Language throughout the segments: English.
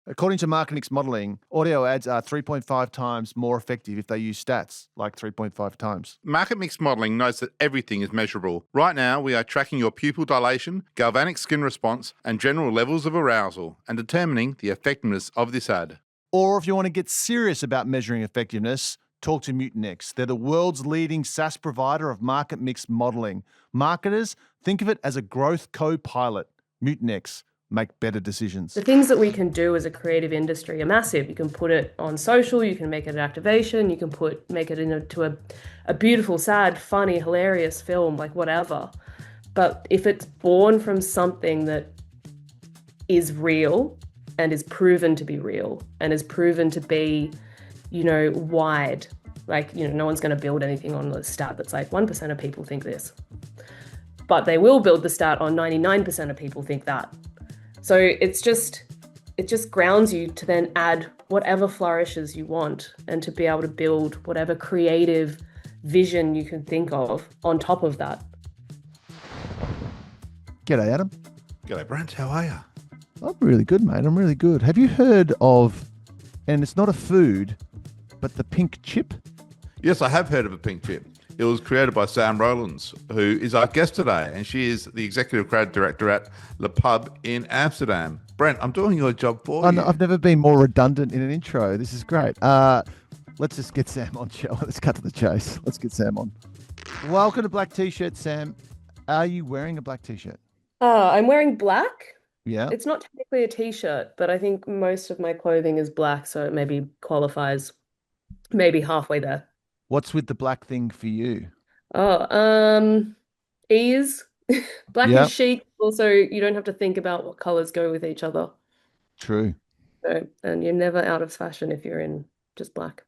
According to market mix modeling, audio ads are 3.5 times more effective if they use stats, like 3.5 times. Market mix modelling knows that everything is measurable. Right now, we are tracking your pupil dilation, galvanic skin response, and general levels of arousal, and determining the effectiveness of this ad. Or if you want to get serious about measuring effectiveness, talk to Mutinex. They're the world's leading SaaS provider of market mix modeling. Marketers, think of it as a growth co-pilot. Mutinex. Make better decisions. The things that we can do as a creative industry are massive. You can put it on social, you can make it an activation, you can make it into a beautiful, sad, funny, hilarious film, like whatever. But if it's born from something that is real and is proven to be real and is proven to be, wide, like, no one's going to build anything on the stat that's like 1% of people think this. But they will build the stat on 99% of people think that. So it just grounds you to then add whatever flourishes you want and to be able to build whatever creative vision you can think of on top of that. G'day, Adam. G'day, Brent. How are you? I'm really good, mate. I'm really good. Have you heard of, and it's not a food, but the pink chip? Yes, I have heard of a pink chip. It was created by Sam Rowlands, who is our guest today, and she is the Executive Creative Director at Le Pub in Amsterdam. Brent, I'm doing your job for you. No, I've never been more redundant in an intro. This is great. Let's just get Sam on show. Let's cut to the chase. Let's get Sam on. Welcome to Black T-Shirt, Sam. Are you wearing a black T-shirt? I'm wearing black. Yeah. It's not technically a T-shirt, but I think most of my clothing is black, so it maybe qualifies maybe halfway there. What's with the black thing for you? Ease. Black Yep. is chic. Also, you don't have to think about what colors go with each other. True. So, and you're never out of fashion if you're in just black.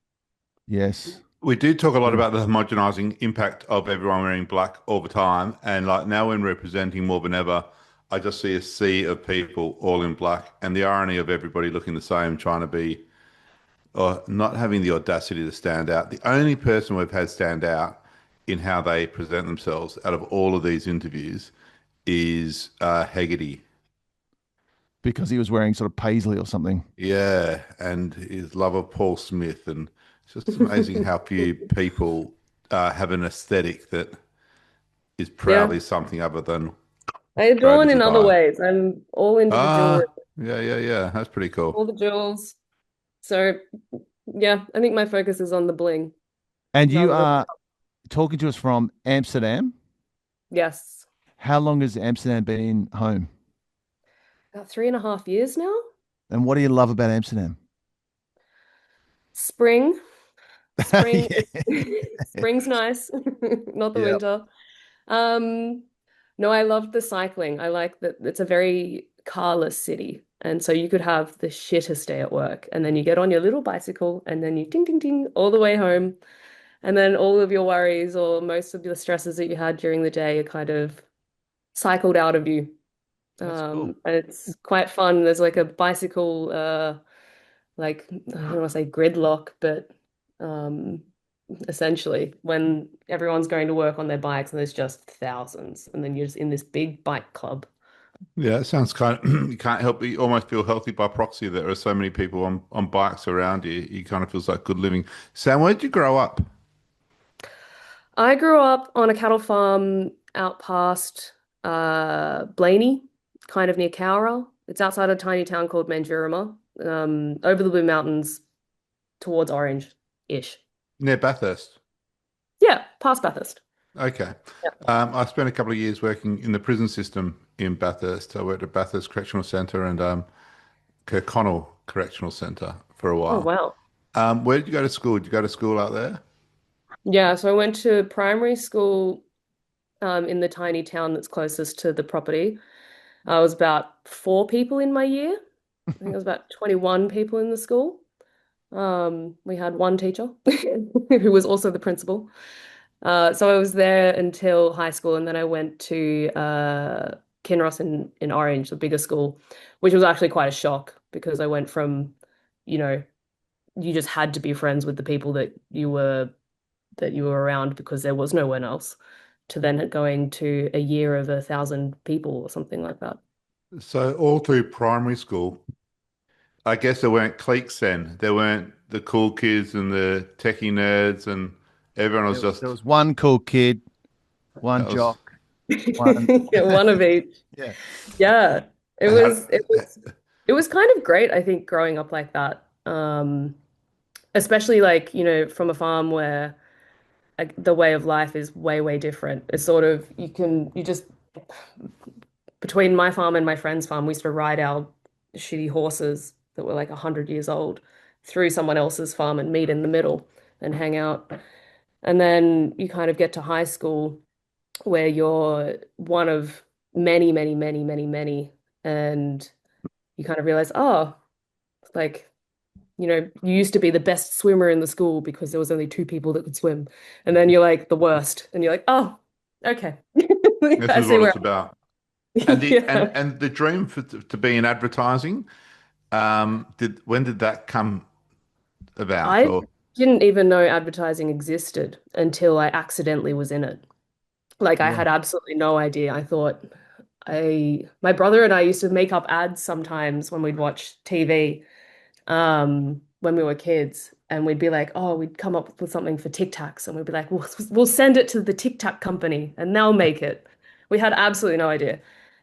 Yes. We do talk a lot about the homogenizing impact of everyone wearing black all the time. And like now when we're presenting more than ever, I just see a sea of people all in black, and the irony of everybody looking the same, trying to be, or not having the audacity to stand out. The only person we've had stand out in how they present themselves out of all of these interviews is Hegarty. Because he was wearing sort of paisley or something. Yeah, and his love of Paul Smith. And it's just amazing how few people have an aesthetic that is proudly something other than... I draw in other ways. I'm all into the jewelry. Yeah. That's pretty cool. All the jewels. So, yeah, I think my focus is on the bling. And you are talking to us from Amsterdam? Yes. How long has Amsterdam been home? About 3.5 years now. And what do you love about Amsterdam? Spring. Spring's nice, not the winter. No, I loved the cycling. I like that it's a very carless city. And so you could have the shittest day at work, and then you get on your little bicycle and then you ding, ding, ding all the way home. And then all of your worries or most of the stresses that you had during the day are kind of cycled out of you. Cool. And it's quite fun. There's like a bicycle, I don't want to say gridlock, but essentially when everyone's going to work on their bikes and there's just thousands, and then you're just in this big bike club. Yeah, it sounds kind of, you can't help but you almost feel healthy by proxy that there are so many people on bikes around you. You kind of feels like good living. Sam, where did you grow up? I grew up on a cattle farm out past Blaney, kind of near Cowra. It's outside a tiny town called Mandurama, over the Blue Mountains towards Orange-ish. Near Bathurst? Yeah, past Bathurst. Okay. Yep. I spent a couple of years working in the prison system in Bathurst. I worked at Bathurst Correctional Centre and Kirkconnell Correctional Centre for a while. Oh, wow. Where did you go to school? Did you go to school out there? Yeah, so I went to primary school in the tiny town that's closest to the property. I was about 4 people in my year. I think it was about 21 people in the school. We had one teacher who was also the principal. So I was there until high school, and then I went to Kinross in Orange, the bigger school, which was actually quite a shock because I went from, you just had to be friends with the people that you were around because there was no one else, to then going to a year of 1,000 people or something like that. So all through primary school, I guess there weren't cliques then. There weren't the cool kids and the techie nerds, and everyone was There just was one cool kid, one that was. jock, one. Yeah, one of each. Yeah. Yeah. It How, was it was it was kind of great, I think, growing up like that. Especially like, from a farm where the way of life is way, way different. It's sort of you just between my farm and my friend's farm, we used to ride our shitty horses that were like 100 years old through someone else's farm and meet in the middle and hang out. And then you kind of get to high school where you're one of many, many, many, many, many, and you kind of realize, oh, like, you used to be the best swimmer in the school because there was only two people that could swim. And then you're like the worst. And you're like, oh, okay. this I is see what where it's about. And the yeah. and the dream to be in advertising, did when did that come about? I Or didn't even know advertising existed until I accidentally was in it. Like I Yeah. had absolutely no idea. I thought my brother and I used to make up ads sometimes when we'd watch TV, when we were kids, and we'd be like, oh, we'd come up with something for Tic Tacs, and we'd be like, we'll send it to the Tic Tac company, and they'll make it. We had absolutely no idea.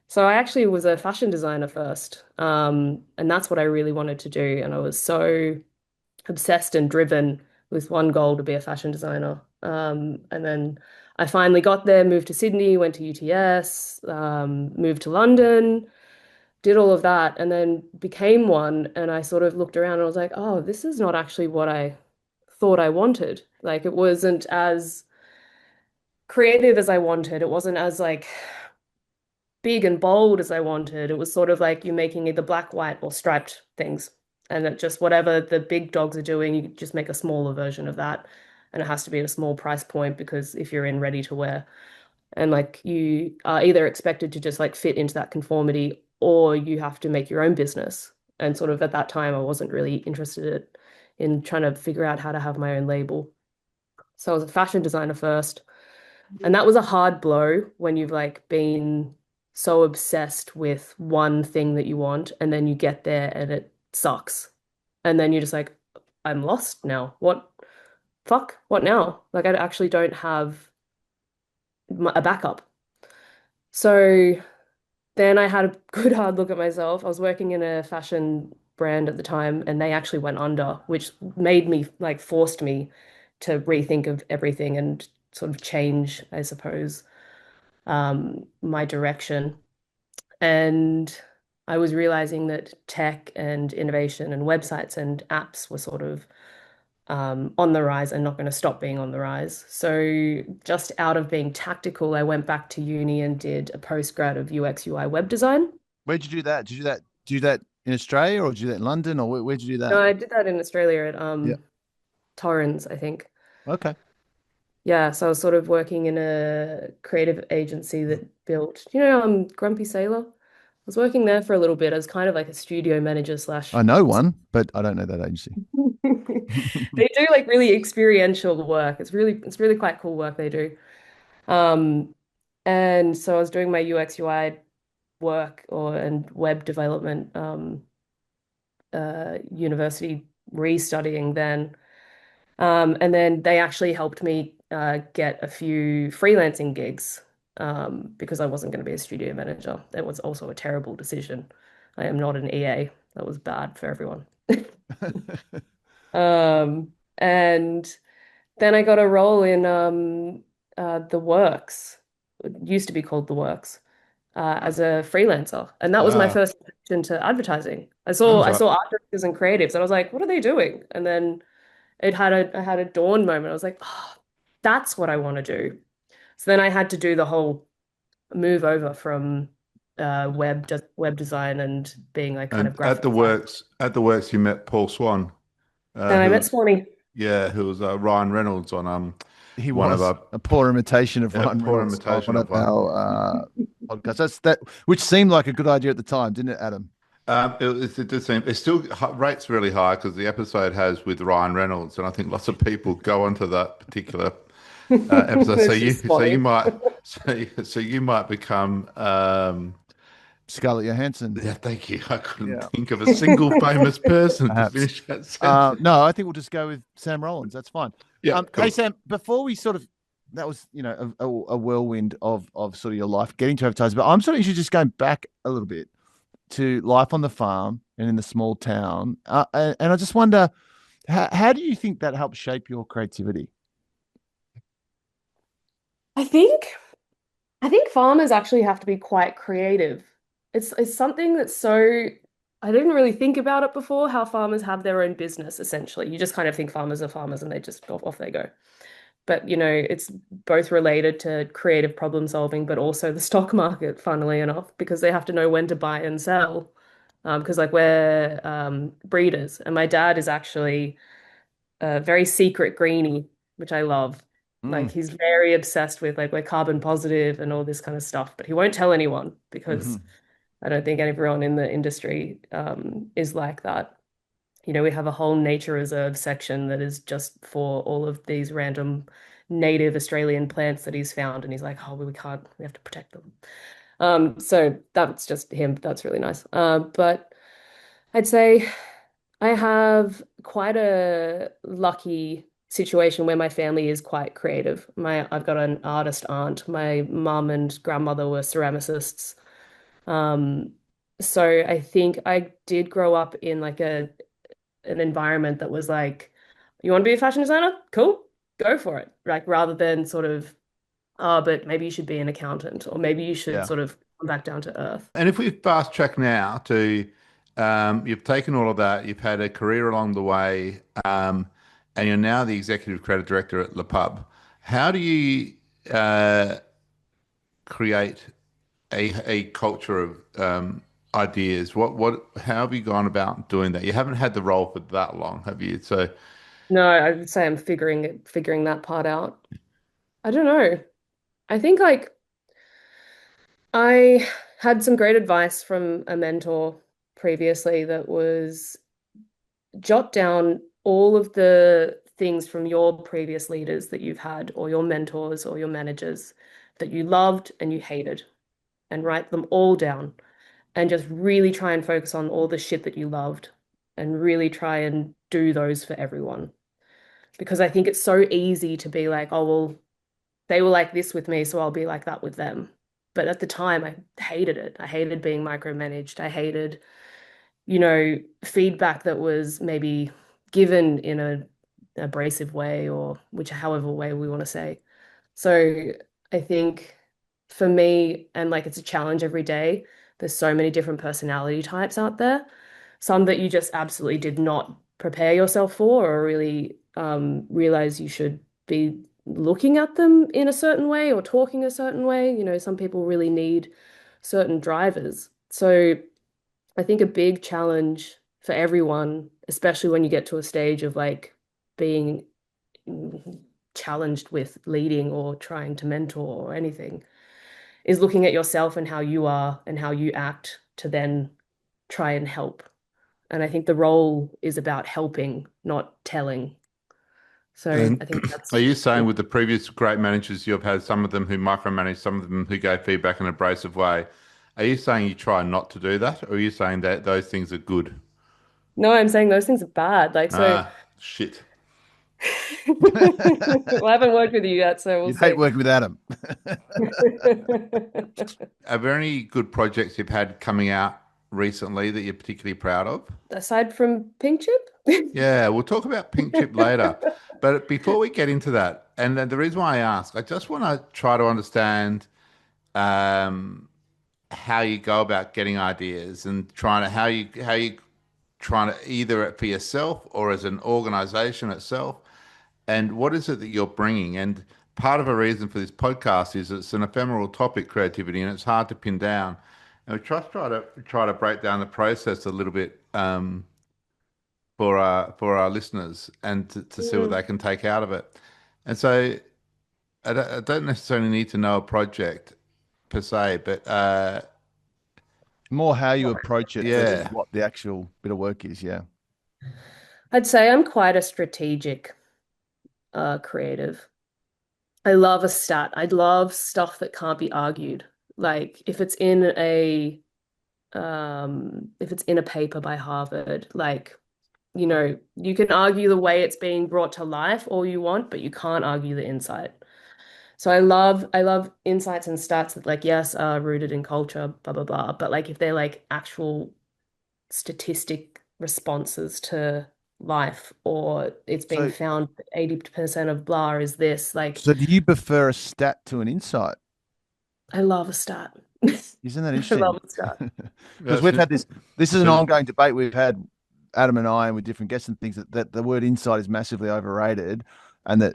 So I actually was a fashion designer first, and that's what I really wanted to do, and I was so obsessed and driven with one goal to be a fashion designer. And then I finally got there, moved to Sydney, went to UTS, moved to London, did all of that, and then became one. And I sort of looked around and I was like, oh, this is not actually what I thought I wanted. Like it wasn't as creative as I wanted. It wasn't as like big and bold as I wanted. It was sort of like you making either black, white, or striped things. And it just whatever the big dogs are doing, you just make a smaller version of that. And it has to be at a small price point because if you're in ready to wear, and like you are either expected to just like fit into that conformity or you have to make your own business. And sort of at that time, I wasn't really interested in trying to figure out how to have my own label. So I was a fashion designer first. And that was a hard blow when you've like been so obsessed with one thing that you want, and then you get there and it sucks. And then you're just like, I'm lost now. What fuck? What now? Like I actually don't have a backup. So then I had a good hard look at myself. I was working in a fashion brand at the time, and they actually went under, which made me like forced me to rethink of everything and sort of change, I suppose, my direction. And I was realizing that tech and innovation and websites and apps were sort of on the rise and not going to stop being on the rise. So just out of being tactical, I went back to uni and did a postgrad of UX UI web design. Where'd you do that? Did you do that in Australia or did you do that in London or where'd you do No, that? I did that in Australia at Yeah. Torrens, I think. Okay. Yeah, so I was sort of working in a creative agency that built, Grumpy Sailor. I was working there for a little bit as kind of like a studio manager slash. I know one, but I don't know that agency. They do like really experiential work. It's really quite cool work they do. Um, and so I was doing my UX UI work and web development university restudying then. And then they actually helped me get a few freelancing gigs because I wasn't going to be a studio manager. That was also a terrible decision. I am not an EA. That was bad for everyone. And then I got a role in The Works. It used to be called The Works as a freelancer, and that was my ah, first into advertising. I that saw was I right. saw art directors and creatives, and I was like, what are they doing? And then I had a dawn moment. I was like, oh, that's what I want to do. So then I had to do the whole move over from web design and being like kind of And graphic design. at the works, you met Paul Swan, And I who met was Swanee. who was Ryan Reynolds on He one of was our a poor imitation of Ryan poor Reynolds on imitation one of of one. our podcasts. That's that, which seemed like a good idea at the time, didn't it, Adam? It did seem it still rates really high because the episode has with Ryan Reynolds, and I think lots of people go onto that particular episode. It's just So you Swanee. might so you might become Scarlett Johansson. Yeah, thank you. I couldn't Yeah. think of a single famous person to Perhaps. finish that sentence. No, I think we'll just go with Sam Rowlands. That's fine. Yeah, Hey cool. Sam, before we sort of that was a whirlwind of sort of your life getting to advertise, but I'm sort of interested just going back a little bit to life on the farm and in the small town, and I just wonder how do you think that helps shape your creativity? I think I think farmers actually have to be quite creative. It's something that's so I didn't really think about it before, how farmers have their own business essentially. You just kind of think farmers are farmers and they just off they go. But it's both related to creative problem solving, but also the stock market, funnily enough, because they have to know when to buy and sell. Because like we're breeders, and my dad is actually a very secret greenie, which I love. Like Mm. he's very obsessed with like we're carbon positive and all this kind of stuff, but he won't tell anyone because Hmm. I don't think everyone in the industry is like that. We have a whole nature reserve section that is just for all of these random native Australian plants that he's found, and he's like, oh, we can't, we have to protect them. So that's just him. That's really nice. But I'd say I have quite a lucky situation where my family is quite creative. I've got an artist aunt. My mum and grandmother were ceramicists. Um, so I think I did grow up in like an environment that was like, you want to be a fashion designer? Cool, go for it. Like rather than sort of, oh, but maybe you should be an accountant, or maybe you should Yeah. sort of come back down to earth. And if we fast track now to, you've taken all of that, you've had a career along the way, and you're now the executive creative director at Le Pub. How do you uh, create a culture of ideas? How have you gone about doing that? You haven't had the role for that long, have you? So, No, I would say I'm figuring that part out. I don't know. I think like I had some great advice from a mentor previously that was jot down all of the things from your previous leaders that you've had, or your mentors, or your managers that you loved and you hated, and write them all down and just really try and focus on all the shit that you loved and really try and do those for everyone. Because I think it's so easy to be like, oh, well, they were like this with me, so I'll be like that with them. But at the time, I hated it. I hated being micromanaged. I hated feedback that was maybe given in a abrasive way or which however way we want to say. So I think for me, and like it's a challenge every day, there's so many different personality types out there. Some that you just absolutely did not prepare yourself for or really realize you should be looking at them in a certain way or talking a certain way. Some people really need certain drivers. So I think a big challenge for everyone, especially when you get to a stage of like being challenged with leading or trying to mentor or anything, is looking at yourself and how you are and how you act to then try and help. And I think the role is about helping, not telling. So and I think are that's you saying with the previous great managers you've had, some of them who micromanage, some of them who gave feedback in an abrasive way, are you saying you try not to do that, or are you saying that those things are good? no, I'm saying those things are bad. Like, so Ah, shit. well, I haven't worked with you yet, so we'll You'd hate see. working with Adam. Are there any good projects you've had coming out recently that you're particularly proud of? Aside from Pink Chip? Yeah, we'll talk about Pink Chip later. But before we get into that, and then the reason why I ask, I just want to try to understand um, how you go about getting ideas and trying to how you trying to either for yourself or as an organization itself, and what is it that you're bringing? And part of a reason for this podcast is it's an ephemeral topic, creativity, and it's hard to pin down. And we just try to break down the process a little bit for our listeners and to see what Mm. they can take out of it. And so I don't necessarily need to know a project per se, but More how you approach it versus yeah. what the actual bit of work is. Yeah. I'd say I'm quite a strategic creative. I love a stat. I love stuff that can't be argued. Like if it's in a if it's in a paper by Harvard, like, you can argue the way it's being brought to life all you want, but you can't argue the insight. So I love insights and stats that, like, yes, are rooted in culture, blah blah blah, but like if they're like actual statistic responses to life, or it's been So, found that 80% of blah is this, like, so do you prefer a stat to an insight? I love a stat. Isn't that I interesting? love a stat. Because That's we've it. had this. This is an So ongoing debate we've had, Adam and I, and with different guests and things, that the word insight is massively overrated, and that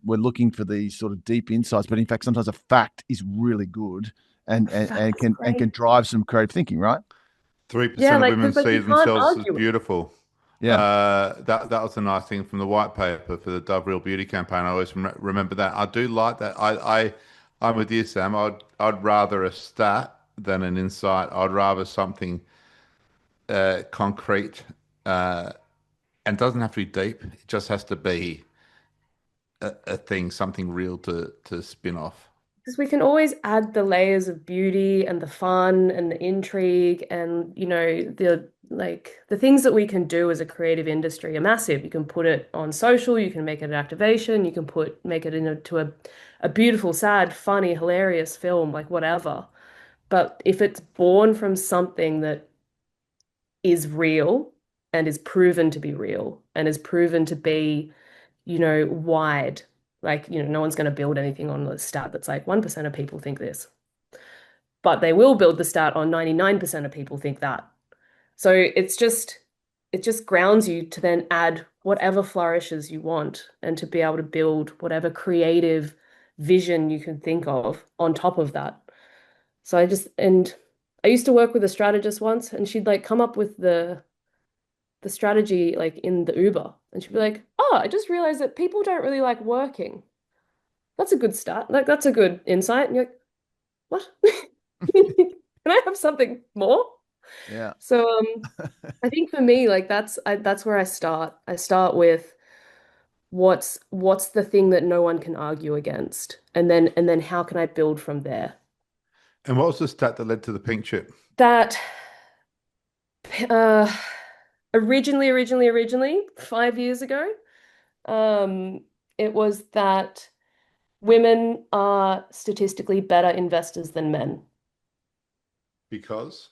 we're looking for these sort of deep insights, but in fact, sometimes a fact is really good and A and, and fact's can and can great. drive some creative thinking, right? 3% Yeah, of like, women because like see you can't themselves as argue it. beautiful. Yeah. That was a nice thing from the white paper for the Dove Real Beauty campaign. I always remember that. I do like that. I'm with you, Sam. I'd rather a stat than an insight. I'd rather something concrete, uh, and doesn't have to be deep. It just has to be a thing, something real to spin off. Because we can always add the layers of beauty and the fun and the intrigue, and the things that we can do as a creative industry are massive. You can put it on social, you can make it an activation, you can make it into a beautiful, sad, funny, hilarious film, like whatever. But if it's born from something that is real and is proven to be real and is proven to be, wide. Like, no one's going to build anything on the stat that's like 1% of people think this, but they will build the stat on 99% of people think that. So it just grounds you to then add whatever flourishes you want and to be able to build whatever creative vision you can think of on top of that. And I used to work with a strategist once, and she'd like come up with the strategy like in the Uber, and she'd be like, "Oh, I just realized that people don't really like working. That's a good start. Like, that's a good insight." And you're like, "What? Can I have something more?" Yeah. So I think for me, like, that's where I start. I start with what's the thing that no one can argue against, and then how can I build from there? And what was the stat that led to the pink chip? That uh originally 5 years ago, um, it was that women are statistically better investors than men. Because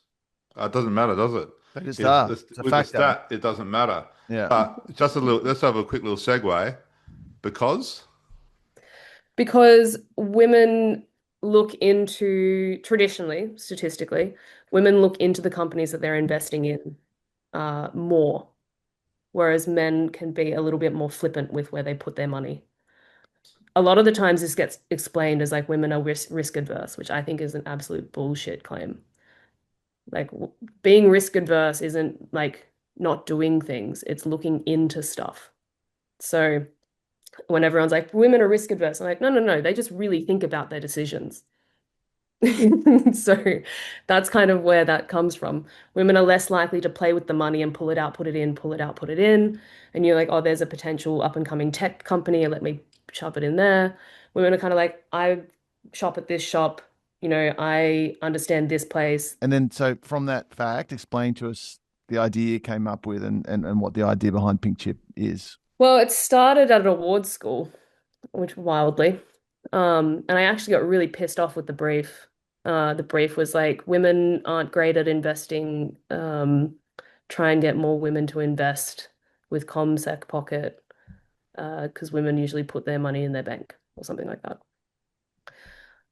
it doesn't matter, does it? They just If are. this, It's a with the fact, Adam. stat, it doesn't matter. Yeah. But just a little, let's have a quick little segue. Because Because women look into, traditionally, statistically, women look into the companies that they're investing in more, whereas men can be a little bit more flippant with where they put their money. A lot of the times this gets explained as like women are risk adverse, which I think is an absolute bullshit claim. Like, being risk adverse isn't like not doing things, it's looking into stuff. So when everyone's like, women are risk adverse, I'm like, no, no, no, they just really think about their decisions. So that's kind of where that comes from. Women are less likely to play with the money and pull it out, put it in, pull it out, put it in. And you're like, oh, there's a potential up and coming tech company, let me shove it in there. Women are kind of like, I shop at this shop, I understand this place. And then, so from that fact, explain to us the idea you came up with, and what the idea behind Pink Chip is. Well, it started at an awards school, which wildly. And I actually got really pissed off with the brief. The brief was like, women aren't great at investing. Try and get more women to invest with ComSec Pocket, because women usually put their money in their bank or something like that.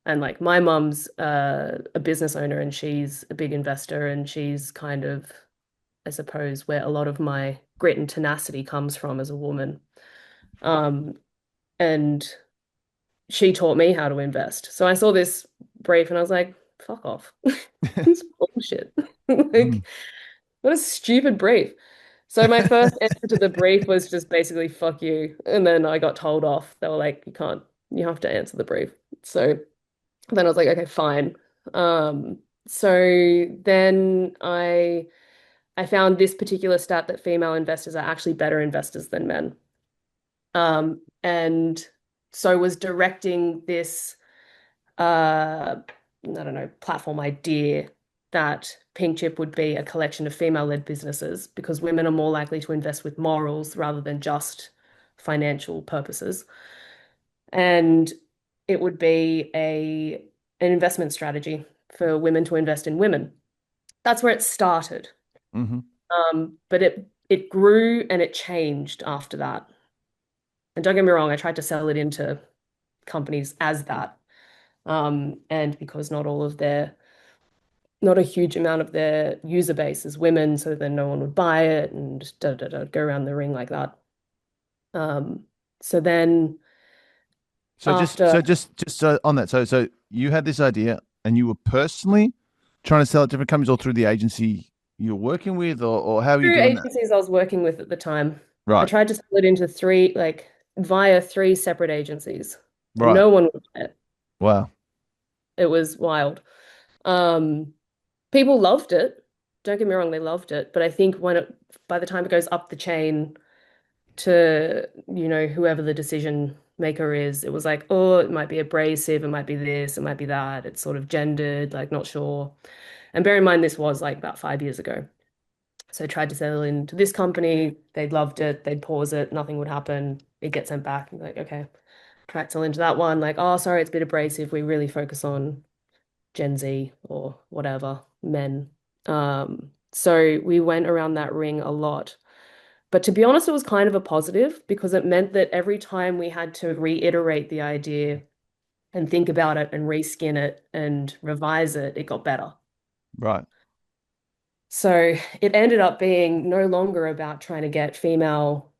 And like, my mum's a business owner, and she's a big investor, and she's kind of, I suppose, where a lot of my grit and tenacity comes from as a woman. Um, and she taught me how to invest. So I saw this brief and I was like, fuck off. It's bullshit. Mm. Like, what a stupid brief. So my first answer to the brief was just basically fuck you. And then I got told off. They were like, you have to answer the brief. So then I was like, okay, fine. So then I found this particular stat that female investors are actually better investors than men. And so was directing this I don't know, platform idea that Pink chip would be a collection of female-led businesses because women are more likely to invest with morals rather than just financial purposes. And it would be an investment strategy for women to invest in women. That's where it started. Hmm. But it grew and it changed after that. And don't get me wrong, I tried to sell it into companies as that. And because not a huge amount of their user base is women, so then no one would buy it and go around the ring like that. Um, so then So just after so just so on that, so you had this idea and you were personally trying to sell it to different companies, or through the agency you're working with, or how are you through doing that? agencies I was working with at the time, I Right, tried to sell it into via three separate agencies, and right. no one would buy it. Wow. It was wild. Um, People loved it. Don't get me wrong, they loved it. But I think by the time it goes up the chain to, whoever the decision maker is, it was like, oh, it might be abrasive, it might be this, it might be that. It's sort of gendered, like not sure. And bear in mind, this was like about 5 years ago. So I tried to settle into this company. They loved it. They'd pause it. Nothing would happen. It gets sent back. Like, okay. Try to sell into that one. Like, oh, sorry, it's a bit abrasive. We really focus on Gen Z or whatever, men. So we went around that ring a lot. But to be honest, it was kind of a positive because it meant that every time we had to reiterate the idea and think about it and reskin it and revise it, it got better. Right. So it ended up being no longer about trying to get female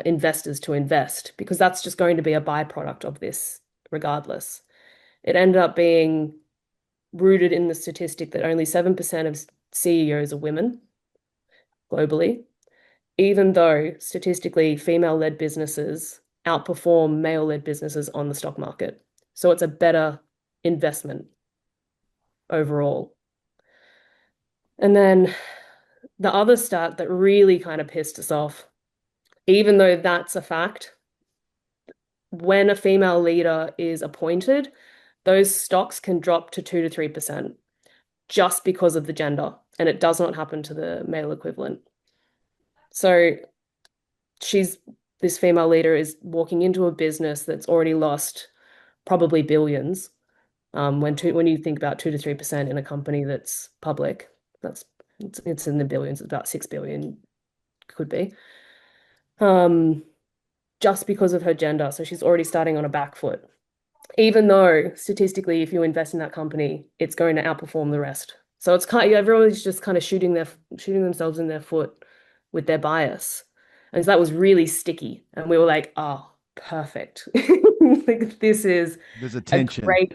investors to invest because that's just going to be a byproduct of this regardless. It ended up being rooted in the statistic that only 7% of CEOs are women globally, even though statistically female-led businesses outperform male-led businesses on the stock market. So it's a better investment overall. And then the other stat that really kind of pissed us off, even though that's a fact, when a female leader is appointed, those stocks can drop to 2 to 3% just because of the gender, and it does not happen to the male equivalent. So she's this female leader is walking into a business that's already lost probably billions. When you think about 2 to 3% in a company that's public, that's it's in the billions. It's about 6 billion could be. Um, just because of her gender, so she's already starting on a back foot. Even though statistically, if you invest in that company, it's going to outperform the rest. So it's kind of everyone's just kind of shooting themselves in their foot with their bias. And so that was really sticky. And we were like, oh, perfect. Like this is There's a a tension. great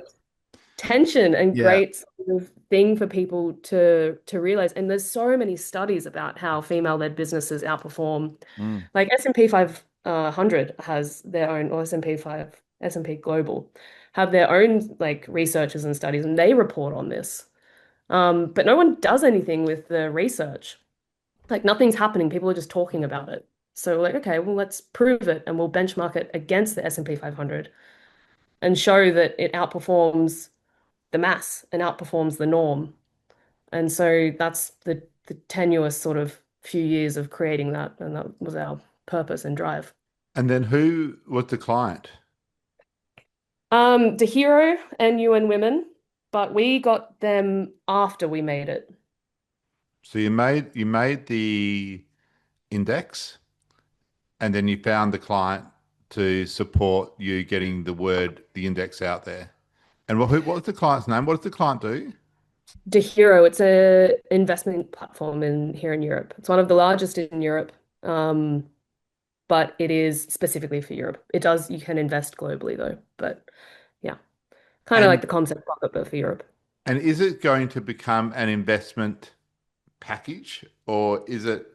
tension and Yeah. great sort of thing for people to realize. And there's so many studies about how female-led businesses outperform. Mm. Like S&P 500 has their own, or S&P Global have their own like researchers and studies, and they report on this. But no one does anything with the research. Like nothing's happening. People are just talking about it. So like, okay, well, let's prove it, and we'll benchmark it against the S&P 500 and show that it outperforms the mass and outperforms the norm. And so that's the tenuous sort of few years of creating that, and that was our purpose and drive. And then who was the client? The Hero and UN Women, but we got them after we made it. So you made the index, and then you found the client to support you getting the index out there. And what was the client's name? What does the client do? The Hero, it's a investment platform in here in Europe. It's one of the largest in Europe, but it is specifically for Europe. You can invest globally though, but yeah, kind of like And the concept product but for Europe. and is it going to become an investment package, or is it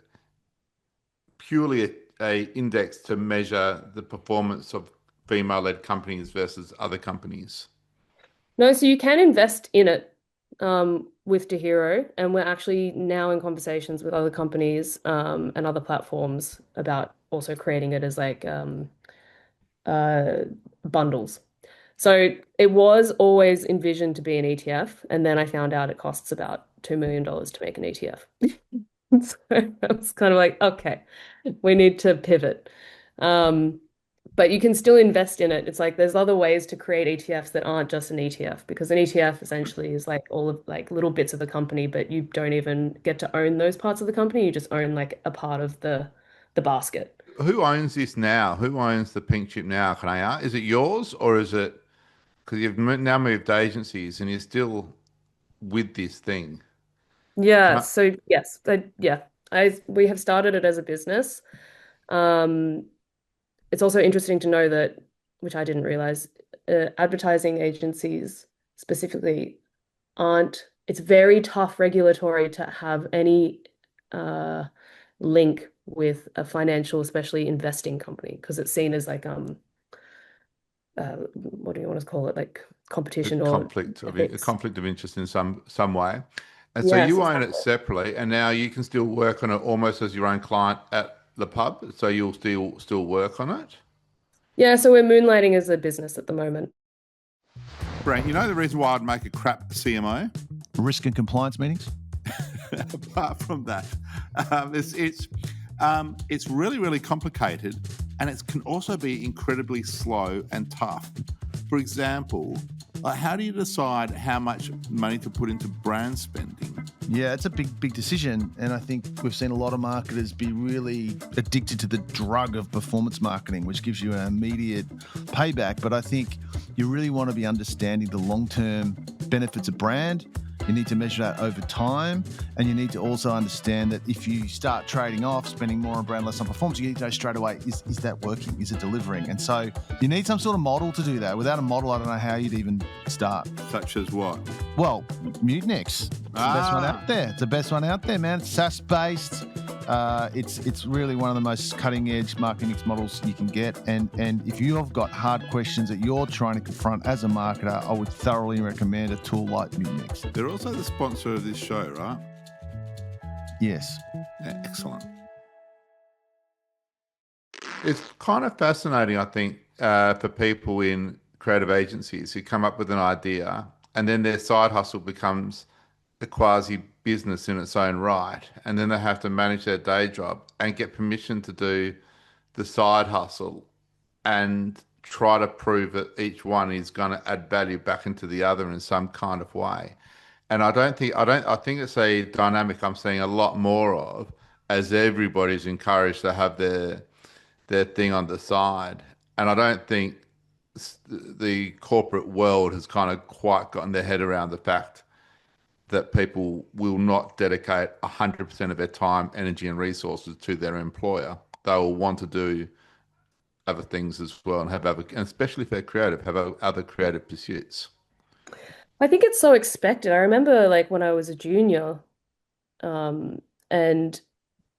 purely a index to measure the performance of female-led companies versus other companies? No, so you can invest in it with DeHero, and we're actually now in conversations with other companies and other platforms about also creating it as like uh, bundles. So it was always envisioned to be an ETF, and then I found out it costs about $2 million to make an ETF. So I was kind of like, okay, we need to pivot. Um, but you can still invest in it. It's like there's other ways to create ETFs that aren't just an ETF, because an ETF essentially is like all of like little bits of the company, but you don't even get to own those parts of the company. You just own like a part of the basket. Who owns this now? Who owns the pink chip now? Can I ask? Is it yours or is it because you've now moved agencies and you're still with this thing? Can Yeah, I? so yes, yeah. I we have started it as a business. Um, it's also interesting to know that, which I didn't realize, advertising agencies specifically aren't, it's very tough regulatory to have any uh, link with a financial, especially investing company, because it's seen as like what do you want to call it? Like competition or A ethics. conflict of interest in some way. And so Yes, you own it exactly. separately, and now you can still work on it almost as your own client at the pub. So you'll still work on it. Yeah, so we're moonlighting as a business at the moment. Brent, you know the reason why I'd make a crap CMO? Risk and compliance meetings? Apart from that, it's really, really complicated, and it can also be incredibly slow and tough. For example, like how do you decide how much money to put into brand spending? Yeah, it's a big decision. And I think we've seen a lot of marketers be really addicted to the drug of performance marketing, which gives you an immediate payback. But I think you really want to be understanding the long-term benefits of brand. You need to measure that over time. And you need to also understand that if you start trading off, spending more on brand, less on performance, you need to know straight away, is that working? Is it delivering? And so you need some sort of model to do that. Without a model, I don't know how you'd even start. Such as what? Well, Mutinex. It's the best one out there. It's the best one out there, man. It's SaaS-based. It's really one of the most cutting-edge marketing mix models you can get. And if you have got hard questions that you're trying to confront as a marketer, I would thoroughly recommend a tool like Mutinex. They're also the sponsor of this show, right? Yes. Yeah, excellent. It's kind of fascinating, I think, for people in creative agencies who come up with an idea and then their side hustle becomes a quasi business in its own right. And then they have to manage their day job and get permission to do the side hustle and try to prove that each one is going to add value back into the other in some kind of way. And I think it's a dynamic I'm seeing a lot more of as everybody's encouraged to have their thing on the side. And I don't think the corporate world has kind of quite gotten their head around the fact that people will not dedicate 100% of their time, energy, and resources to their employer. They will want to do other things as well and and especially if they're creative, have other creative pursuits. I think it's so expected. I remember like when I was a junior, and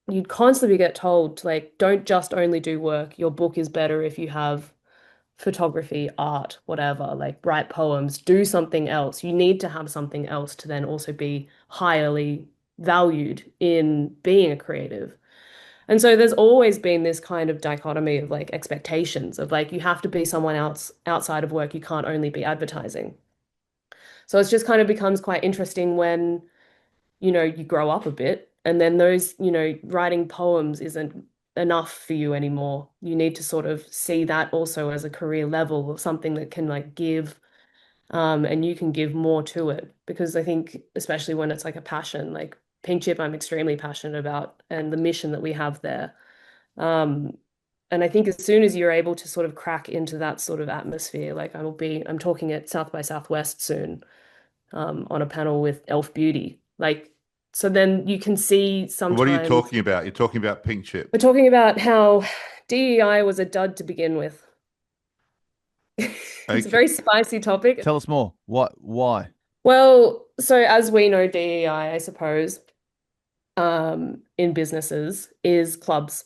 you'd constantly get told like, don't just only do work. Your book is better if you have photography, art, whatever, like write poems, do something else. You need to have something else to then also be highly valued in being a creative. And so there's always been this kind of dichotomy of like expectations of like you have to be someone else outside of work. You can't only be advertising. So it's just kind of becomes quite interesting when, you grow up a bit and then those, writing poems isn't enough for you anymore. You need to sort of see that also as a career level or something that can like give, and you can give more to it. Because I think, especially when it's like a passion, like Pink Chip, I'm extremely passionate about and the mission that we have there. Um, and I think as soon as you're able to sort of crack into that sort of atmosphere, like I'm talking at South by Southwest soon, on a panel with Elf Beauty. Like, so then you can see What are you sometimes talking about? You're talking about pink chip. we're talking about how DEI was a dud to begin with. It's a Okay. very spicy topic. Tell us more. What? Why? Well, so as we know, DEI, I suppose, in businesses is clubs.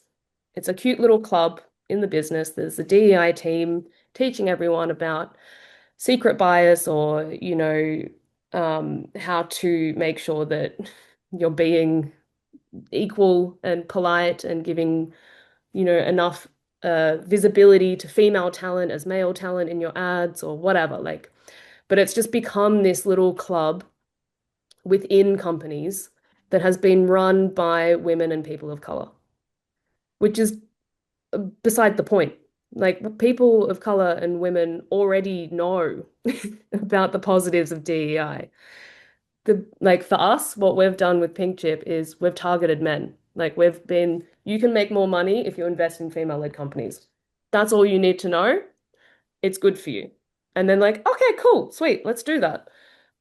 It's a cute little club in the business. There's a DEI team teaching everyone about secret bias or, how to make sure that you're being equal and polite and giving, enough visibility to female talent as male talent in your ads or whatever. Like, but it's just become this little club within companies that has been run by women and people of color, which is beside the point. Like people of color and women already know about the positives of DEI. The like for us, what we've done with Pink Chip is we've targeted men. Like we've been, you can make more money if you invest in female-led companies. That's all you need to know. It's good for you. And then like, okay, cool, sweet, let's do that.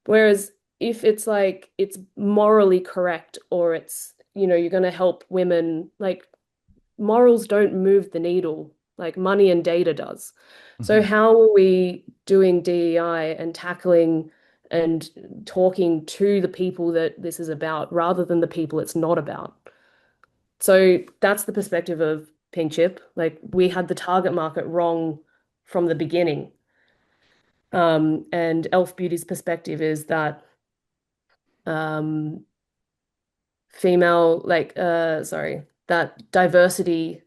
Whereas if it's like it's morally correct or it's, you're going to help women, like morals don't move the needle like money and data does. So Mhm. how are we doing DEI and tackling and talking to the people that this is about rather than the people it's not about? So that's the perspective of Pink Chip. Like we had the target market wrong from the beginning. And Elf Beauty's perspective is that um, that diversity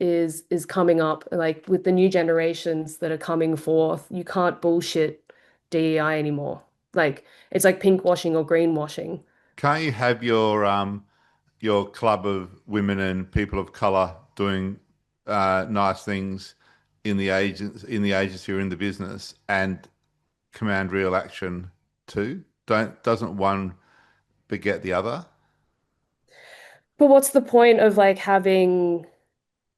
is coming up like with the new generations that are coming forth. You can't bullshit DEI anymore. Like it's like pink washing or greenwashing. Can't you have your club of women and people of color doing nice things in the agency or in the business and command real action too? Doesn't one beget the other? But what's the point of like having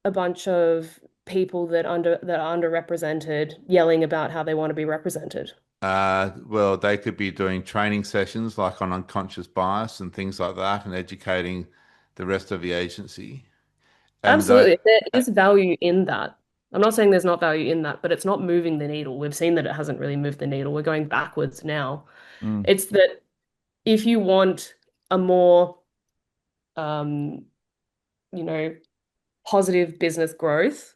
a bunch of people that are underrepresented yelling about how they want to be represented? Well, they could be doing training sessions like on unconscious bias and things like that, and educating the rest of the agency. And though, Absolutely. There is value in that. I'm not saying there's not value in that, but it's not moving the needle. We've seen that it hasn't really moved the needle. We're going backwards now. Mm. It's that if you want a more, um, you know, positive business growth,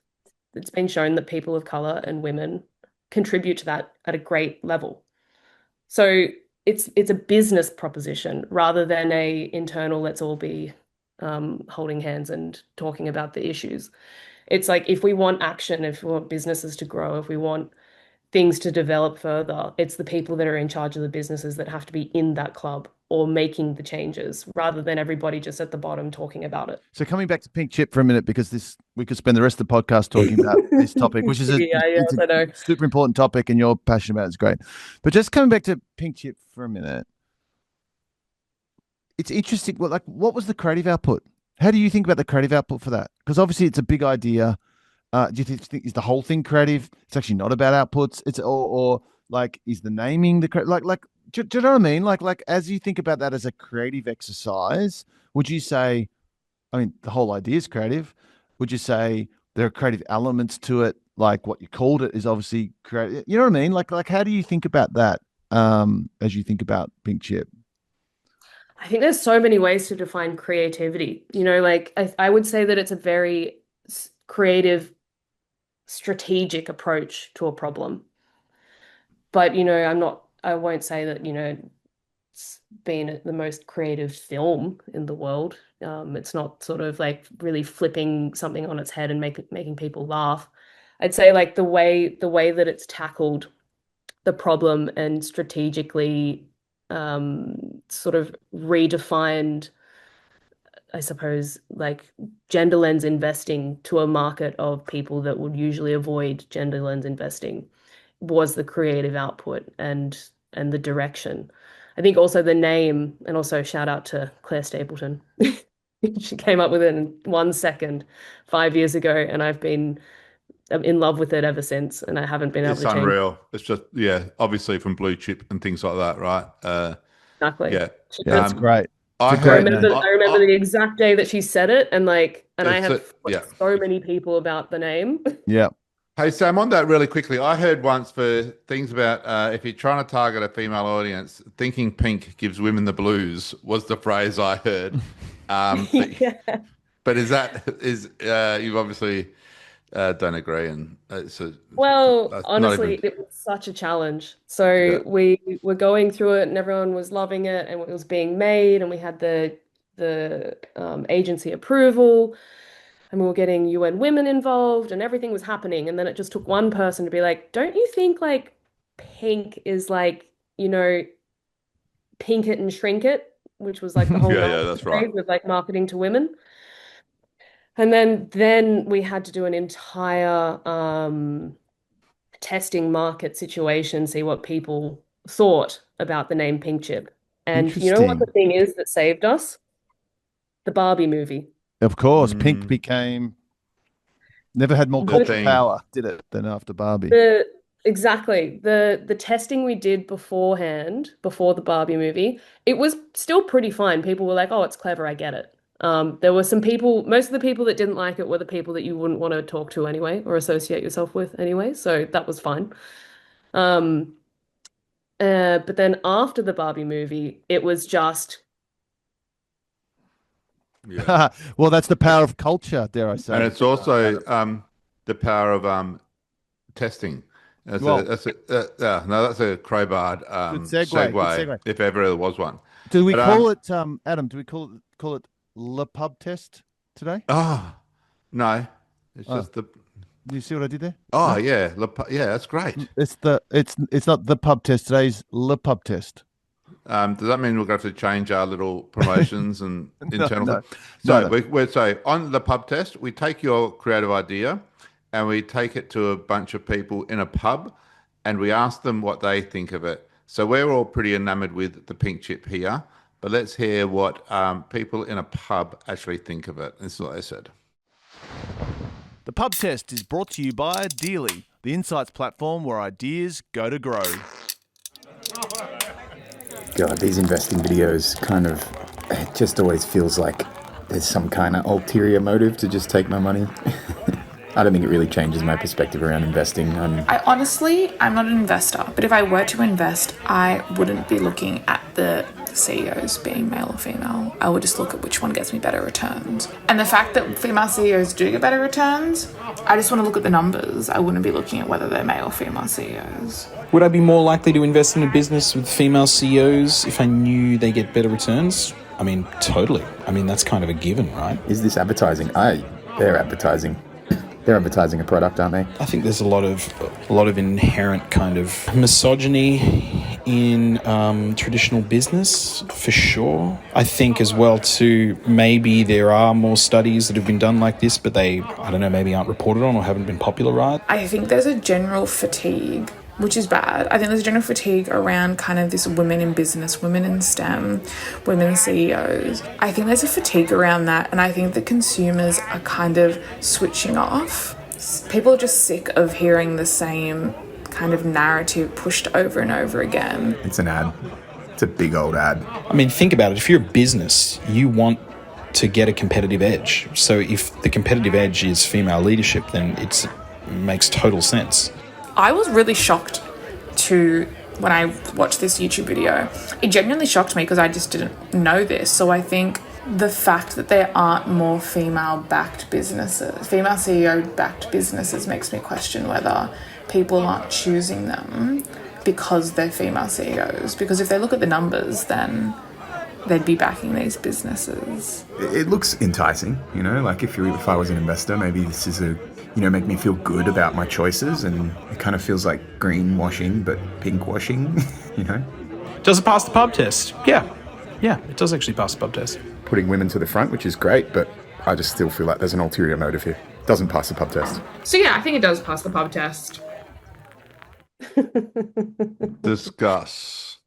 it's been shown that people of color and women contribute to that at a great level. So it's a business proposition rather than a internal, let's all be holding hands and talking about the issues. It's like if we want action, if we want businesses to grow, if we want things to develop further, it's the people that are in charge of the businesses that have to be in that club or making the changes rather than everybody just at the bottom talking about it. So coming back to Pink Chip for a minute, because this we could spend the rest of the podcast talking about this topic, which is Yeah, it's yes, a I know. super important topic, and you're passionate about it. It's great. But just coming back to Pink Chip for a minute, it's interesting. Well, like, what was the creative output? How do you think about the creative output for that? Because obviously, it's a big idea. Do you think is the whole thing creative? It's actually not about outputs. It's or like is the naming the like? Do you know what I mean? Like as you think about that as a creative exercise, would you say? I mean, the whole idea is creative. Would you say there are creative elements to it? Like what you called it is obviously creative. You know what I mean? Like how do you think about that as you think about Pink Chip? I think there's so many ways to define creativity. Like I would say that it's a very creative, strategic approach to a problem. But, I won't say that, it's been the most creative film in the world. It's not sort of like really flipping something on its head and making people laugh. I'd say like the way that it's tackled the problem and strategically sort of redefined, I suppose, like gender lens investing to a market of people that would usually avoid gender lens investing was the creative output and the direction. I think also the name, and also shout out to Claire Stapleton. She came up with it in 1 second 5 years ago, and I've been in love with it ever since, and I haven't been able it's to change. unreal. It's just, yeah, obviously from blue chip and things like that, right? Exactly. Yeah. Yeah, it's Um, great. It's I a I great heard, name. remember I remember the exact day that she said it, and I it's have a, fought yeah. so many people about the name. Yeah. Hey, Sam, on that really quickly, I heard once for things about if you're trying to target a female audience, thinking pink gives women the blues was the phrase I heard. But Yeah. but you've obviously don't agree, and Well, that's not even honestly, it was such a challenge. yeah. So we were going through it, and everyone was loving it, and it was being made, and we had the agency approval, and we were getting UN women involved, and everything was happening. And then it just took one person to be like, "Don't you think like pink is like, you know, pink it and shrink it, which was like the whole Yeah, that's right. with like marketing to women. And then we had to do an entire testing market situation, see what people thought about the name Pink Chip. And you know what the Interesting. thing is that saved us? The Barbie movie. Of course, Pink became never had more The cultural thing. power, did it, than after Barbie. Exactly. The testing we did beforehand, before the Barbie movie, it was still pretty fine. People were like, "Oh, it's clever, I get it." There were some people, most of the people that didn't like it were the people that you wouldn't want to talk to anyway or associate yourself with anyway, so that was fine. Um, but then after the Barbie movie, it was just Yeah. Well, that's the power of culture, dare I say. And it's also the power of testing. Well, That's a crowbarred good segue. Good segue. if ever there was one. Do we But call it, Adam? Do we call it Le Pub Test today? oh no, it's Oh. just the Do you see what I did there? oh yeah, yeah, that's great. It's not the pub test. Today's Le Pub Test. Does that mean we're going to have to change our little promotions and internal no. thing? So No. we're so on the pub test, we take your creative idea and we take it to a bunch of people in a pub and we ask them what they think of it. So we're all pretty enamored with the Pink Chip here, but let's hear what people in a pub actually think of it. This is what they said. The Pub Test is brought to you by Dealy, the insights platform where ideas go to grow. God, these investing videos it just always feels like there's some kind of ulterior motive to just take my money. I don't think it really changes my perspective around investing. I'm not an investor, but if I were to invest, I wouldn't be looking at the CEOs being male or female. I would just look at which one gets me better returns. And the fact that female CEOs do get better returns, I just want to look at the numbers. I wouldn't be looking at whether they're male or female CEOs. Would I be more likely to invest in a business with female CEOs if I knew they get better returns? I mean, totally. I mean, that's kind of a given, right? Is this advertising? They're advertising. They're advertising a product, aren't they? I think there's a lot of inherent kind of misogyny in traditional business, for sure. I think as well too, maybe there are more studies that have been done like this, but they, I don't know, maybe aren't reported on or haven't been popularized. I think there's a general fatigue, which is bad. I think there's a general fatigue around kind of this women in business, women in STEM, women CEOs. I think there's a fatigue around that, and I think the consumers are kind of switching off. People are just sick of hearing the same kind of narrative pushed over and over again. It's an ad. It's a big old ad. I mean, think about it. If you're a business, you want to get a competitive edge. So if the competitive edge is female leadership, then it makes total sense. I was really shocked when I watched this YouTube video. It genuinely shocked me because I just didn't know this. So I think the fact that there aren't more female-backed businesses, female CEO-backed businesses, makes me question whether people aren't choosing them because they're female CEOs. Because if they look at the numbers, then they'd be backing these businesses. It looks enticing, like if I was an investor, maybe this is make me feel good about my choices, and it kind of feels like greenwashing, but pinkwashing, Does it pass the pub test? Yeah, it does actually pass the pub test. Putting women to the front, which is great, but I just still feel like there's an ulterior motive here. Doesn't pass the pub test. So yeah, I think it does pass the pub test. Discuss.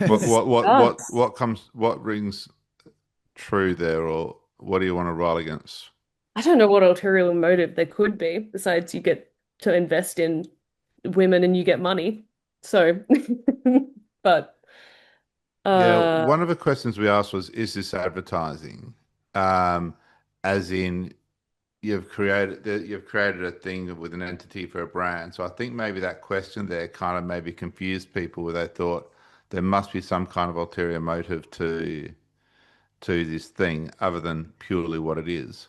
What rings true there, or what do you want to rail against? I don't know what ulterior motive there could be besides you get to invest in women and you get money. So, but yeah, one of the questions we asked was, is this advertising? As in you've created a thing with an entity for a brand. So I think maybe that question there kind of maybe confused people where they thought there must be some kind of ulterior motive to this thing other than purely what it is.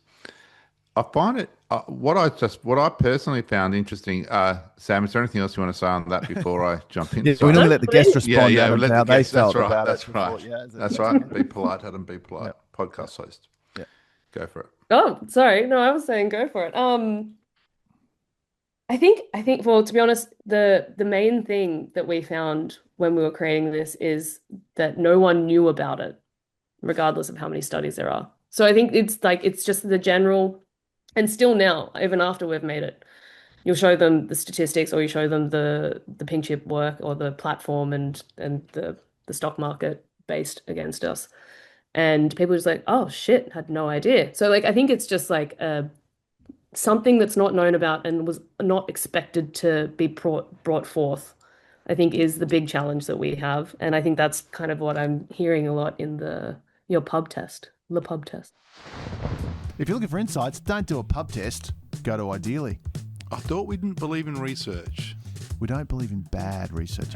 I find it what I personally found interesting. Sam, is there anything else you want to say on that before I jump in? Yeah, we normally let the guest respond. Yeah, Adam, let how the they guest, felt that's right. about That's it right. before. Yeah, that's right. Be polite, Adam. Be polite. Yep. Podcast host. Yeah, go for it. Oh, sorry. No, I was saying go for it. I think. Well, to be honest, the main thing that we found when we were creating this is that no one knew about it, regardless of how many studies there are. So I think it's just the general, and still now, even after we've made it, you'll show them the statistics or you show them the pink chip work or the platform and the stock market based against us. And people are just like, oh shit, had no idea. So like I think it's just like something that's not known about and was not expected to be brought forth, I think is the big challenge that we have. And I think that's kind of what I'm hearing a lot in the pub test, the pub test. If you're looking for insights, don't do a pub test. Go to Ideally. I thought we didn't believe in research. We don't believe in bad research.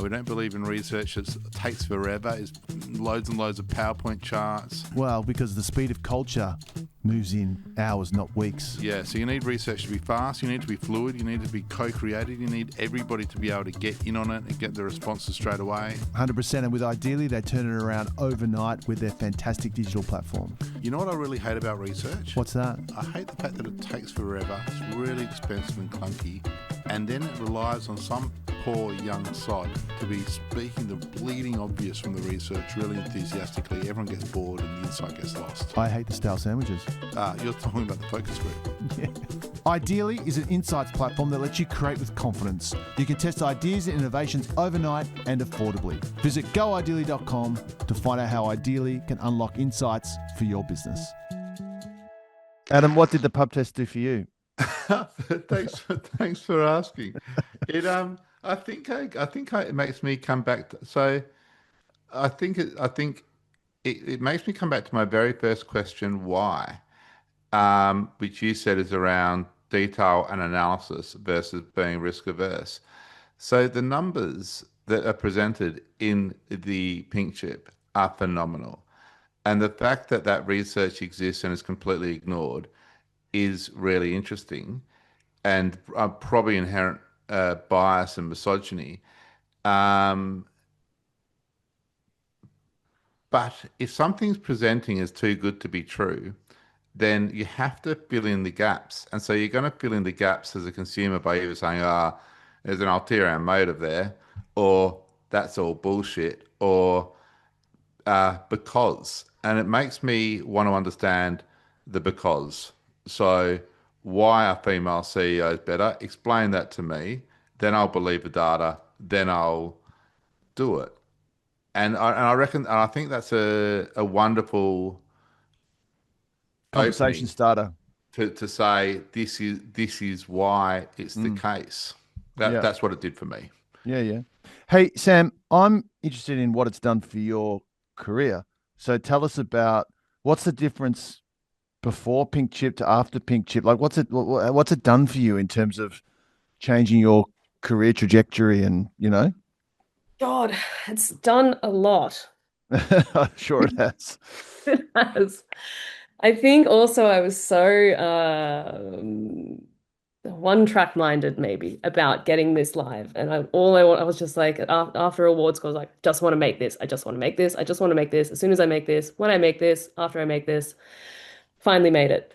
We don't believe in research that takes forever. It's loads and loads of PowerPoint charts. Well, because the speed of culture moves in hours, not weeks. Yeah, so you need research to be fast, you need to be fluid, you need to be co-created, you need everybody to be able to get in on it and get the responses straight away. 100%, and with Ideally, they turn it around overnight with their fantastic digital platform. You know what I really hate about research? What's that? I hate the fact that it takes forever, it's really expensive and clunky, and then it relies on some poor young sod to be speaking the bleeding obvious from the research really enthusiastically. Everyone gets bored and the insight gets lost. I hate the stale sandwiches. You're talking about the focus group. Yeah. Ideally is an insights platform that lets you create with confidence. You can test ideas and innovations overnight and affordably. Visit goideally.com to find out how Ideally can unlock insights for your business. Adam, what did the pub test do for you? Thanks for asking. I think it makes me come back. It makes me come back to my very first question, why, which you said is around detail and analysis versus being risk averse. So the numbers that are presented in the pink chip are phenomenal, and the fact that that research exists and is completely ignored is really interesting, and probably inherent bias and misogyny. But if something's presenting as too good to be true, then you have to fill in the gaps. And so you're going to fill in the gaps as a consumer by either saying, there's an ulterior motive there, or that's all bullshit, or because. And it makes me want to understand the because. So why are female CEOs better? Explain that to me. Then I'll believe the data. Then I'll do it. And I reckon, and I think that's a wonderful Conversation starter to say this is why it's the case. That's what it did for me. Yeah. Hey, Sam, I'm interested in what it's done for your career. So tell us about what's the difference before pink chip to after pink chip. Like, what's it done for you in terms of changing your career trajectory and, God, it's done a lot. I'm sure it has. It has. I think also I was so one-track minded maybe about getting this live. And I was just like, after awards, I was like, just want to make this. I just want to make this. I just want to make this. As soon as I make this, when I make this, after I make this, finally made it.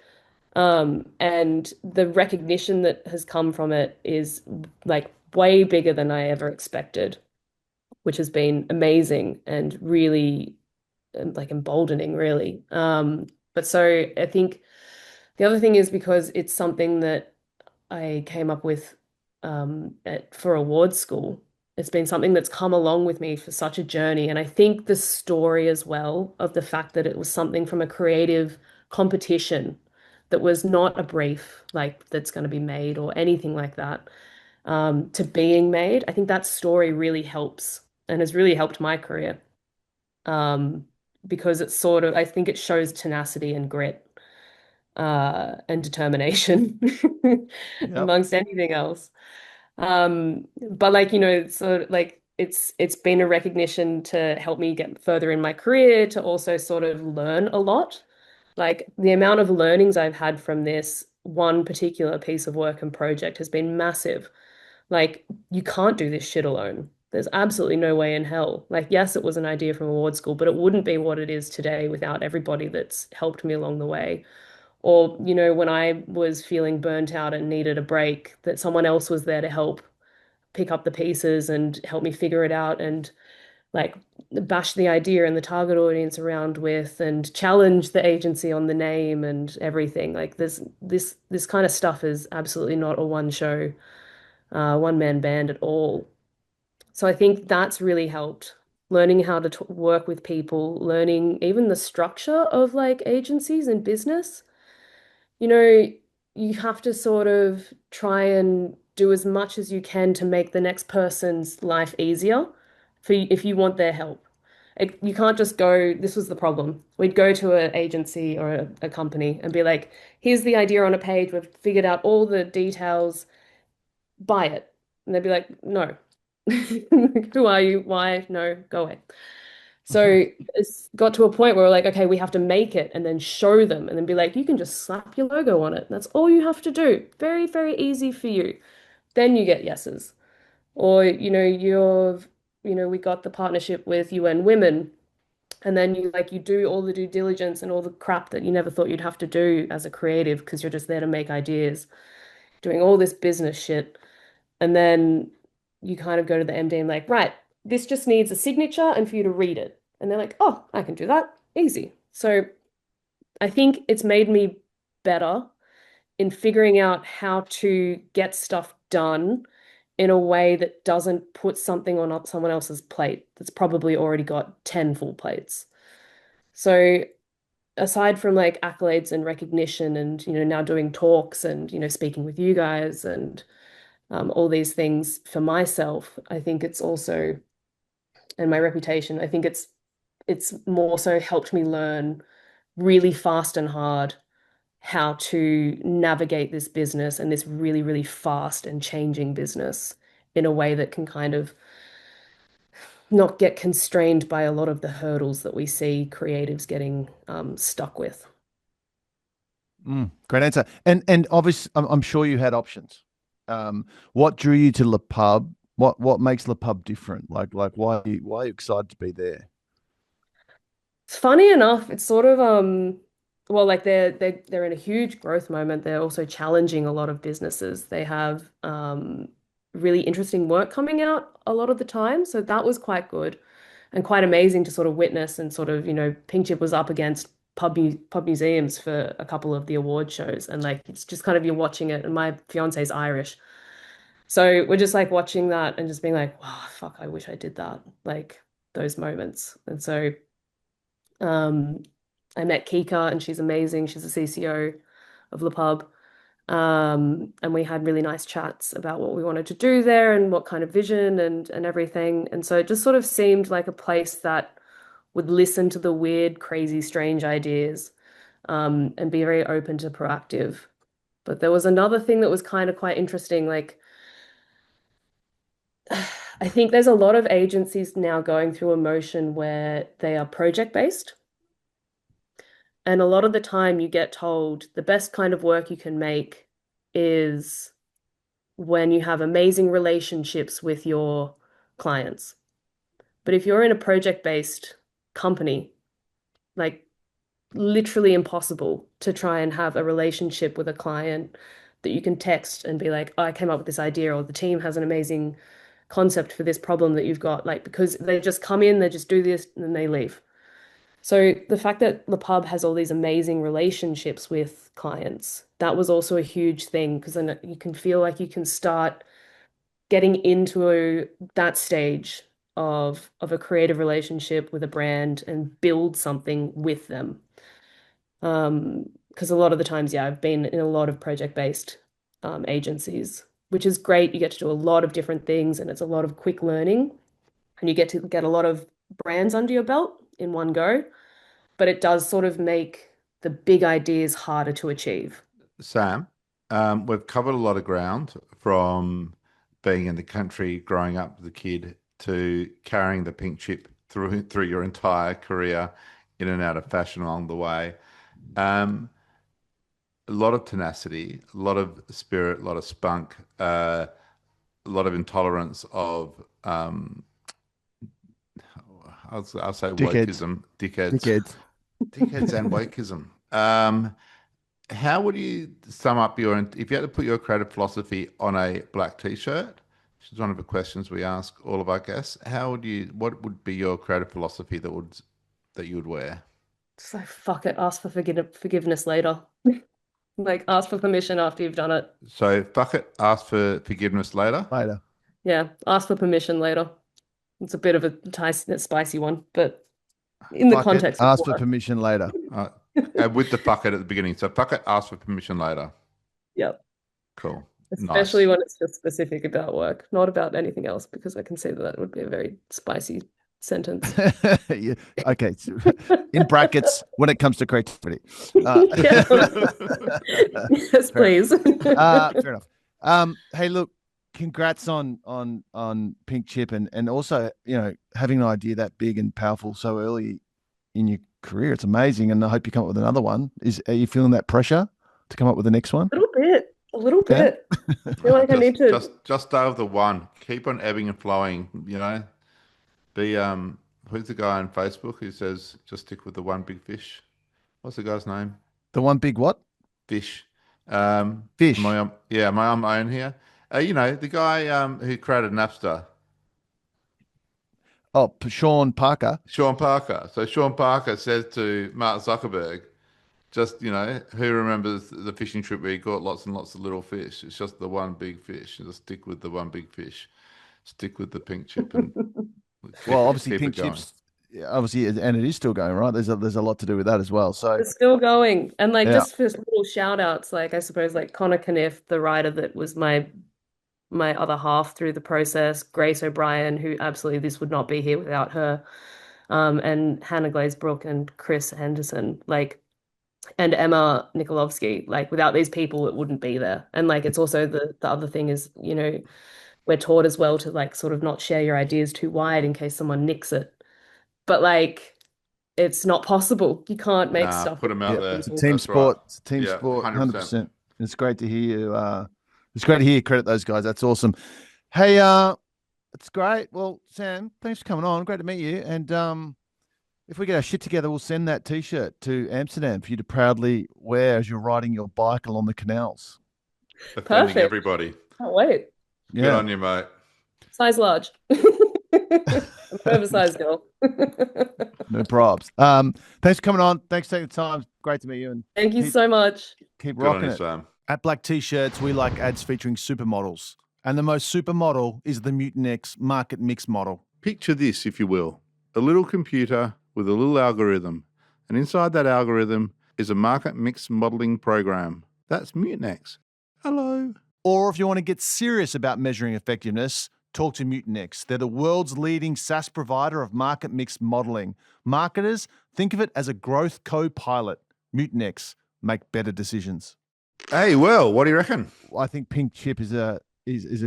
And the recognition that has come from it is like way bigger than I ever expected, which has been amazing and really like emboldening, really. But so I think the other thing is because it's something that I came up with for awards school. It's been something that's come along with me for such a journey. And I think the story as well of the fact that it was something from a creative competition that was not a brief like that's going to be made or anything like that, to being made. I think that story really helps and has really helped my career. Because it's I think it shows tenacity and grit and determination amongst anything else. But like, it's sort of like it's been a recognition to help me get further in my career, to also sort of learn a lot. Like the amount of learnings I've had from this one particular piece of work and project has been massive. Like, you can't do this shit alone. There's absolutely no way in hell. Like, yes, it was an idea from award school, but it wouldn't be what it is today without everybody that's helped me along the way. Or, when I was feeling burnt out and needed a break, that someone else was there to help pick up the pieces and help me figure it out and like bash the idea and the target audience around with and challenge the agency on the name and everything. Like this kind of stuff is absolutely not a one man band at all. So I think that's really helped. Learning how to t work with people, learning even the structure of like agencies and business. You know, you have to sort of try and do as much as you can to make the next person's life easier for if you want their help. You can't just go, this was the problem. We'd go to an agency or a company and be like, here's the idea on a page. We've figured out all the details. Buy it. And they'd be like, no. Who are you? Why? No, go away. So it's got to a point where we're like, okay, we have to make it and then show them and then be like, you can just slap your logo on it. That's all you have to do. Very, very easy for you. Then you get yeses. Or, we got the partnership with UN Women. And then you do all the due diligence and all the crap that you never thought you'd have to do as a creative because you're just there to make ideas, doing all this business shit. And then you kind of go to the MD and like, right, this just needs a signature and for you to read it. And they're like, oh, I can do that. Easy. So I think it's made me better in figuring out how to get stuff done in a way that doesn't put something on someone else's plate that's probably already got 10 full plates. So aside from like accolades and recognition and, now doing talks and, speaking with you guys and all these things for myself, I think it's also, and my reputation, I think it's more so helped me learn really fast and hard how to navigate this business and this really, really fast and changing business in a way that can kind of not get constrained by a lot of the hurdles that we see creatives getting stuck with. Great answer. And obviously, I'm sure you had options. What drew you to Le Pub? What makes Le Pub different? Like why are you excited to be there? It's funny enough, it's sort of well, like they're in a huge growth moment. They're also challenging a lot of businesses. They have really interesting work coming out a lot of the time. So that was quite good and quite amazing to sort of witness and sort of, Pink Chip was up against pub museums for a couple of the award shows. And like it's just kind of you're watching it, and my fiance's Irish. So we're just like watching that and just being like, wow, fuck, I wish I did that. Like those moments. And so um I met Kika and she's amazing. She's the CCO of Le Pub. And we had really nice chats about what we wanted to do there and what kind of vision and everything. And so it just sort of seemed like a place that would listen to the weird, crazy, strange ideas, and be very open to proactive. But there was another thing that was kind of quite interesting. Like, I think there's a lot of agencies now going through a motion where they are project based. And a lot of the time you get told the best kind of work you can make is when you have amazing relationships with your clients. But if you're in a project-based company, like literally impossible to try and have a relationship with a client that you can text and be like, oh, I came up with this idea, or the team has an amazing concept for this problem that you've got, like because they just come in, they just do this, and then they leave. So the fact that the pub has all these amazing relationships with clients, that was also a huge thing because then you can feel like you can start getting into that stage of a creative relationship with a brand and build something with them. Because a lot of the times, yeah, I've been in a lot of project-based agencies, which is great. You get to do a lot of different things and it's a lot of quick learning and you get to get a lot of brands under your belt in one go, but it does sort of make the big ideas harder to achieve. Sam, we've covered a lot of ground from being in the country, growing up as a kid, to carrying the pink chip through your entire career, in and out of fashion along the way. A lot of tenacity, a lot of spirit, a lot of spunk, a lot of intolerance of I'll say Dickheads. wokeism, dickheads, Dickheads. dickheads, and wokeism. How would you sum up if you had to put your creative philosophy on a black t-shirt, Which is one of the questions we ask all of our guests. What would be your creative philosophy that you would wear? Just like, fuck it, ask for forgiveness later. Like, ask for permission after you've done it. So fuck it, ask for forgiveness later. Later. Yeah, ask for permission later. It's a bit of a spicy one, but in the Fuck it, context of ask for work. permission later. With the fuck it at the beginning. So fuck it, ask for permission later. Yep. Cool. Especially Nice. when it's just specific about work, not about anything else, because I can see that would be a very spicy sentence. Yeah. Okay. In brackets, when it comes to creativity. Yes, please. Fair enough. Hey, look, congrats on Pink Chip and also, having an idea that big and powerful so early in your career. It's amazing. And I hope you come up with another one. Are you feeling that pressure to come up with the next one? A little bit. I feel like I need to. Just stay with the one. Keep on ebbing and flowing. Be who's the guy on Facebook who says just stick with the one big fish? What's the guy's name? The one big what? Fish. Fish. My own here. The guy who created Napster. Oh, Sean Parker. Sean Parker. So Sean Parker says to Mark Zuckerberg, just, who remembers the fishing trip where he caught lots and lots of little fish? It's just the one big fish. Just stick with the one big fish. Stick with the Pink Chip. And Well, obviously, keep Pink it going. Chips, obviously, and it is still going, right? There's a lot to do with that as well. So It's still going. And Yeah. just for little shout outs, I suppose Connor Caniff, the writer that was my other half through the process, Grace O'Brien, who absolutely this would not be here without her, and Hannah Glazebrook and Chris Henderson, and Emma Nikolovsky. Without these people, it wouldn't be there. And it's also the other thing is, we're taught as well to sort of not share your ideas too wide in case someone nicks it. But it's not possible. You can't make stuff. Put them out there. It's a team That's sport. right. It's a team Yeah, sport, 100%. It's great to hear you. It's great to hear you credit those guys. That's awesome. Hey, it's great. Well, Sam, thanks for coming on. Great to meet you. And if we get our shit together, we'll send that T-shirt to Amsterdam for you to proudly wear as you're riding your bike along the canals. Offending Perfect. everybody. Can't wait. Good on you, mate. Size large. I'm an oversized girl. No props. Thanks for coming on. Thanks for taking the time. Great to meet you. And Thank you so much. keep Good on rocking you, it. Sam. At Black T-shirts, we like ads featuring supermodels. And the most supermodel is the Mutant X market mix model. Picture this, if you will, a little computer with a little algorithm, and inside that algorithm is a market mix modeling program. That's Mutinex. Hello. Or if you want to get serious about measuring effectiveness, talk to Mutant X. They're the world's leading SaaS provider of market mix modeling. Marketers, think of it as a growth co-pilot. Mutant X, make better decisions. Hey, well, what do you reckon? I think Pink Chip is a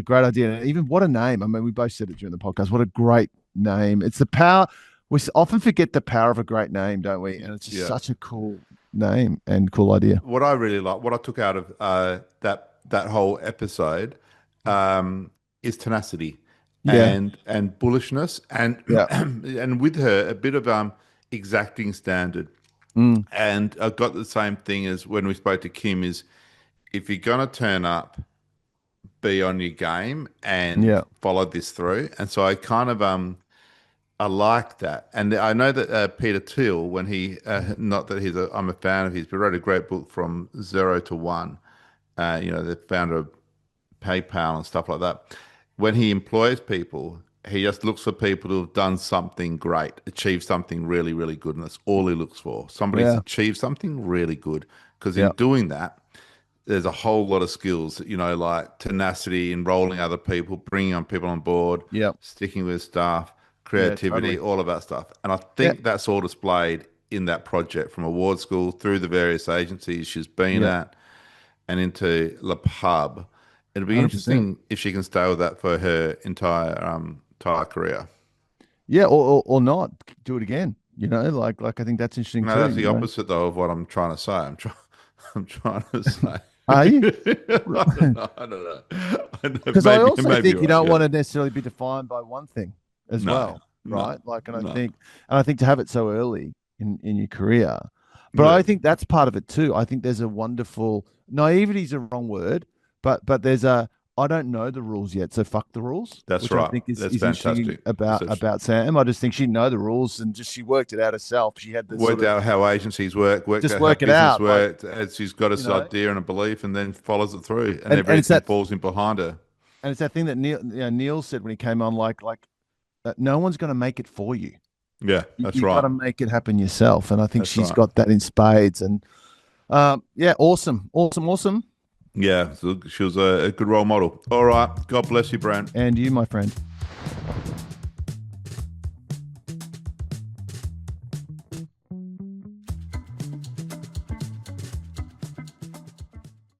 great idea. And even what a name. I mean, we both said it during the podcast. What a great name. It's the power. We often forget the power of a great name, don't we? And it's just such a cool name and cool idea. What I really like, what I took out of that whole episode is tenacity and bullishness and and with her a bit of exacting standard. And I got the same thing as when we spoke to Kim is if you're gonna turn up, be on your game and follow this through. And so I kind of I like that. And I know that Peter Thiel, when he not that I'm a fan of his, but wrote a great book From Zero to One. The founder of PayPal and stuff like that. When he employs people, he just looks for people who have done something great, achieved something really, really good, and that's all he looks for. Somebody's achieved something really good, because in doing that, there's a whole lot of skills, like tenacity, enrolling other people, bringing on people on board, sticking with staff, creativity, all of that stuff. And I think that's all displayed in that project from award school through the various agencies she's been at and into Le Pub. It'll be 100%. Interesting if she can stay with that for her entire career. Yeah, or not. Do it again. I think that's interesting too. That's the opposite though of what I'm trying to say. I'm trying to say. Are you? I don't know. Because I also think you don't want to necessarily be defined by one thing as well, right? I think to have it so early in your career, but I think that's part of it too. I think there's a wonderful naivety is a wrong word, but there's a I don't know the rules yet, so fuck the rules. That's which right. I think is That's interesting fantastic. about Sam. I just think she know the rules and just she worked it out herself. She had the Worked out how agencies work, worked just out work how it business out, like, worked, and she's got this you know. idea and a belief, and then follows it through, and And it's everything that falls in behind her. and it's that thing that Neil said when he came on, like no one's going to make it for you. Yeah, that's You right. got to make it happen yourself, and I think That's she's right. got that in spades. And yeah, awesome. Yeah, so she was a good role model. All right. God bless you, Brent. And you, my friend.